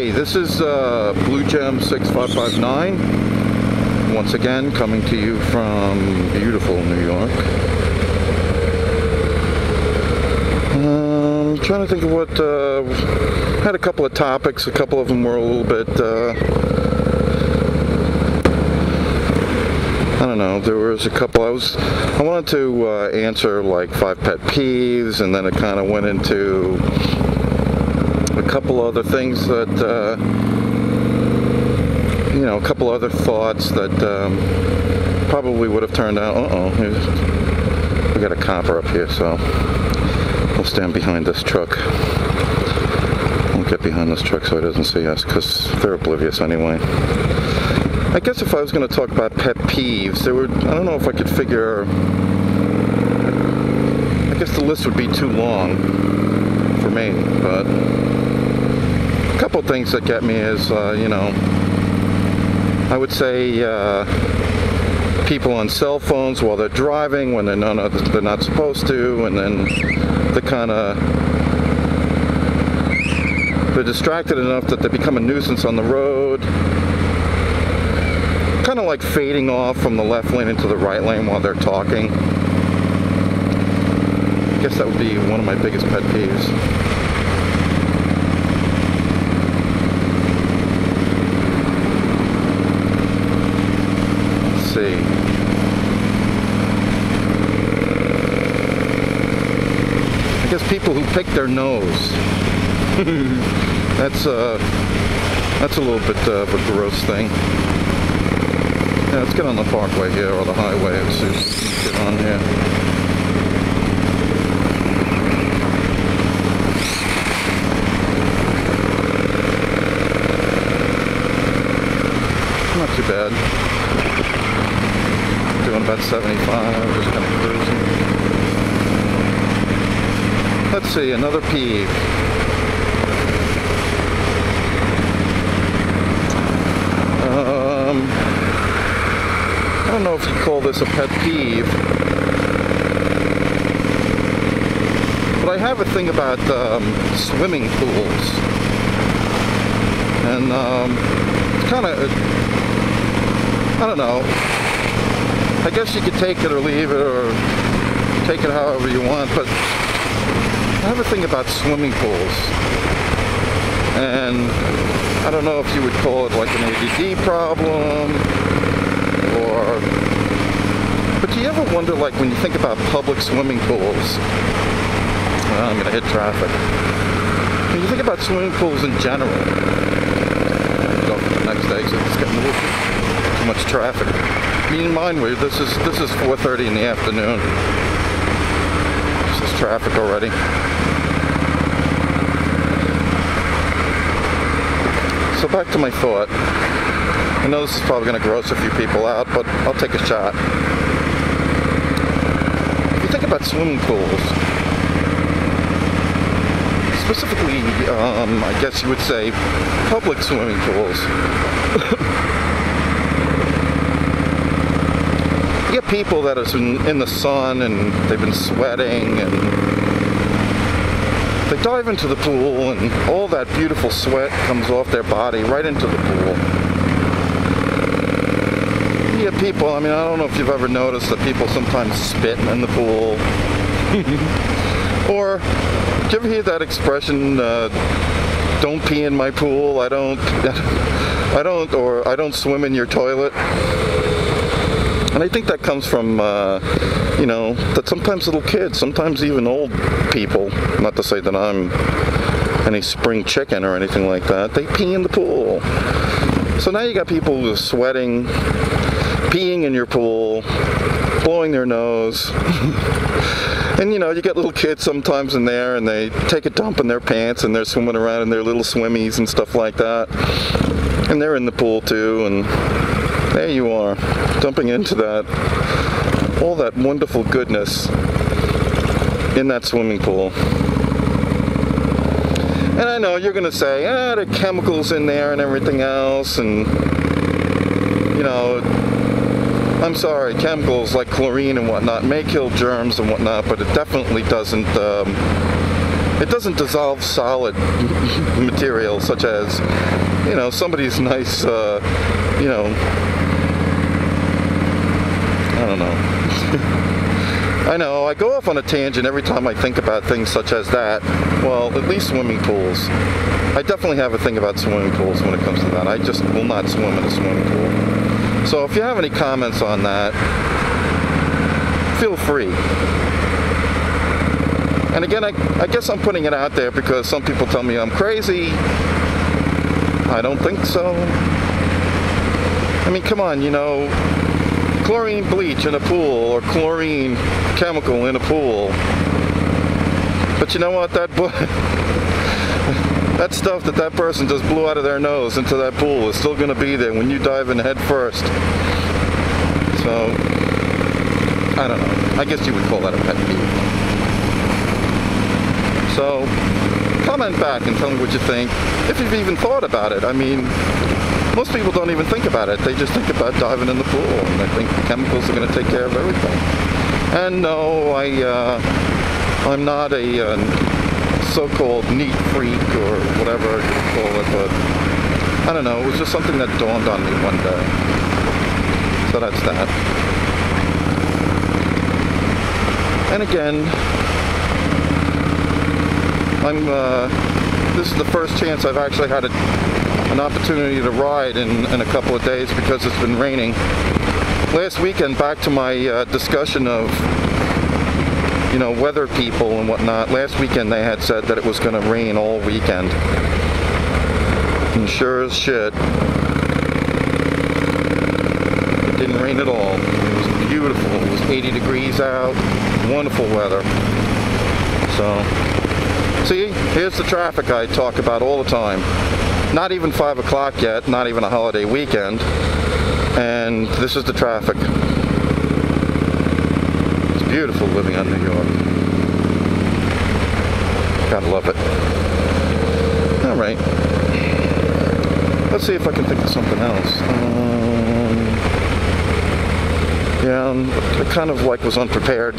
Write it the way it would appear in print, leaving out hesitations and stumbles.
Hey, this is Blue Gem 6559, once again coming to you from beautiful New York. I'm trying to think of what, had a couple of topics, a couple of them were a little bit, I don't know, there was a couple, I wanted to answer like 5 pet peeves, and then it kind of went into a couple other things that, you know, a couple other thoughts that probably would have turned out, we got a copper up here, so we'll stand behind this truck. We'll get behind this truck so he doesn't see us, because they're oblivious anyway. I guess if I was going to talk about pet peeves, there would, I don't know if I could figure, I guess the list would be too long for me, but a couple of things that get me is, you know, I would say people on cell phones while they're driving when they're not supposed to, and then they're distracted enough that they become a nuisance on the road. Kind of like fading off from the left lane into the right lane while they're talking. I guess that would be one of my biggest pet peeves. Let's see. I guess people who pick their nose. That's a little bit of a gross thing. Yeah, let's get on the parkway here, or the highway, and see if we can get on here. Not too bad. Doing about 75, just kind of cruising. Let's see, another peeve. I don't know if you call this a pet peeve, but I have a thing about swimming pools, and it's kind of, I don't know, I guess you could take it or leave it, or take it however you want, but I have a thing about swimming pools, and I don't know if you would call it like an ADD problem, but do you ever wonder, like, when you think about public swimming pools, I'm going to hit traffic, when you think about swimming pools in general, go for the next exit, it's getting a little too much traffic. Me and mine, this is 4:30 in the afternoon. This is traffic already. So back to my thought. I know this is probably going to gross a few people out, but I'll take a shot. If you think about swimming pools, specifically, I guess you would say public swimming pools, you get people that are in the sun and they've been sweating, and they dive into the pool and all that beautiful sweat comes off their body right into the pool. You get people, I mean, I don't know if you've ever noticed that people sometimes spit in the pool. Or, did you ever hear that expression, don't pee in my pool, I don't swim in your toilet? And I think that comes from, you know, that sometimes little kids, sometimes even old people, not to say that I'm any spring chicken or anything like that, they pee in the pool. So now you got people who are sweating, peeing in your pool, blowing their nose. And you know, you get little kids sometimes in there and they take a dump in their pants and they're swimming around in their little swimmies and stuff like that. And they're in the pool too, and there you are, dumping into that, all that wonderful goodness in that swimming pool. And I know you're going to say, there are chemicals in there and everything else, and, you know, I'm sorry, chemicals like chlorine and whatnot may kill germs and whatnot, but it definitely doesn't it doesn't dissolve solid material such as, you know, somebody's nice, you know, I don't know. I know, I go off on a tangent every time I think about things such as that. Well, at least swimming pools. I definitely have a thing about swimming pools when it comes to that. I just will not swim in a swimming pool. So if you have any comments on that, feel free. And again, I guess I'm putting it out there because some people tell me I'm crazy. I don't think so. I mean, come on, you know, chlorine bleach in a pool or chlorine chemical in a pool. But you know what? That stuff that person just blew out of their nose into that pool is still going to be there when you dive in head first. So, I don't know. I guess you would call that a pet peeve. So, comment back and tell me what you think, if you've even thought about it. I mean, most people don't even think about it. They just think about diving in the pool, and they think chemicals are going to take care of everything. And no, I'm not a so-called neat freak or whatever you call it, but I don't know. It was just something that dawned on me one day. So that's that. And again, this is the first chance I've actually had an opportunity to ride in a couple of days because it's been raining. Last weekend, back to my discussion of, you know, weather people and whatnot. Last weekend they had said that it was going to rain all weekend. And sure as shit, it didn't rain at all. It was beautiful. It was 80 degrees out. Wonderful weather. So, see, here's the traffic I talk about all the time. Not even 5 o'clock yet, not even a holiday weekend, and this is the traffic. It's beautiful living on New York. Gotta love it. Alright. Let's see if I can think of something else. Yeah, I kind of like was unprepared.